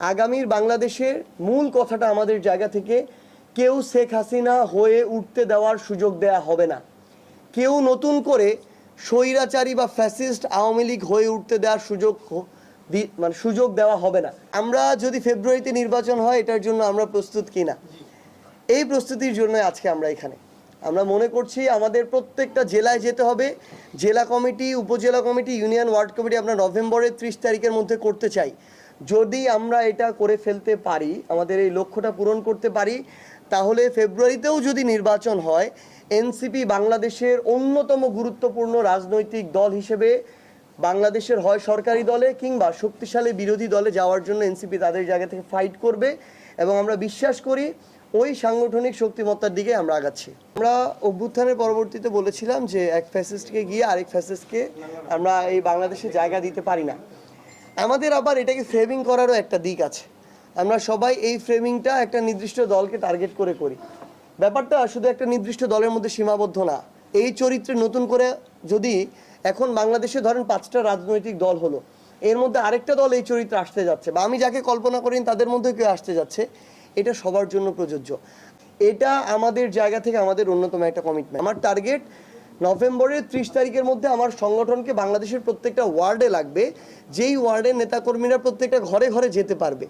আগামীর বাংলাদেশের মূল কথাটা আমাদের জায়গা থেকে কেউ শেখ হাসিনা হয়ে উঠতে দেওয়ার সুযোগ দেয়া হবে না। কেউ নতুন করে স্বৈরাচারী বা ফ্যাসিস্ট আওয়ামী লীগ হয়ে উঠতে দেওয়ার সুযোগ দেওয়া হবে না। আমরা যদি ফেব্রুয়ারিতে নির্বাচন হয় এটার জন্য আমরা প্রস্তুত কিনা, এই প্রস্তুতির জন্য আজকে আমরা এখানে। আমরা মনে করছি আমাদের প্রত্যেকটা জেলায় যেতে হবে। জেলা কমিটি, উপজেলা কমিটি, ইউনিয়ন ওয়ার্ড কমিটি আমরা নভেম্বরের 30 তারিখের মধ্যে করতে চাই। যদি আমরা এটা করে ফেলতে পারি, আমাদের এই লক্ষ্যটা পূরণ করতে পারি, তাহলে ফেব্রুয়ারিতেও যদি নির্বাচন হয়, এনসিপি বাংলাদেশের অন্যতম গুরুত্বপূর্ণ রাজনৈতিক দল হিসেবে বাংলাদেশের হয় সরকারি দলে কিংবা শক্তিশালী বিরোধী দলে যাওয়ার জন্য এনসিপি তাদের জায়গা থেকে ফাইট করবে এবং আমরা বিশ্বাস করি ওই সাংগঠনিক শক্তিমত্তার দিকে আমরা আগাচ্ছি। আমরা অভ্যুত্থানের পরবর্তীতে বলেছিলাম যে এক ফ্যাসিস্টকে গিয়ে আরেক ফ্যাসিস্টকে আমরা এই বাংলাদেশে জায়গা দিতে পারি না। আমাদের আবার এটাকে ফ্রেমিং করারও একটা দিক আছে। আমরা সবাই এই ফ্রেমিংটা একটা নির্দিষ্ট দলকে টার্গেট করে করি। ব্যাপারটা শুধু একটা নির্দিষ্ট দলের মধ্যে সীমাবদ্ধ না। এই চরিত্রে নতুন করে যদি এখন বাংলাদেশে ধরেন 5টা রাজনৈতিক দল হলো, এর মধ্যে আরেকটা দল এই চরিত্রে আসতে যাচ্ছে বা আমি যাকে কল্পনা করি তাদের মধ্যে কেউ আসতে যাচ্ছে, এটা সবার জন্য প্রযোজ্য। এটা আমাদের জায়গা থেকে আমাদের অন্যতম একটা কমিটমেন্ট। আমার টার্গেট নভেম্বরের 30 তারিখের মধ্যে আমার সংগঠনকে বাংলাদেশের প্রত্যেকটা ওয়ার্ডে লাগবে, যেই ওয়ার্ডের নেতাকর্মীরা প্রত্যেকটা ঘরে ঘরে যেতে পারবে।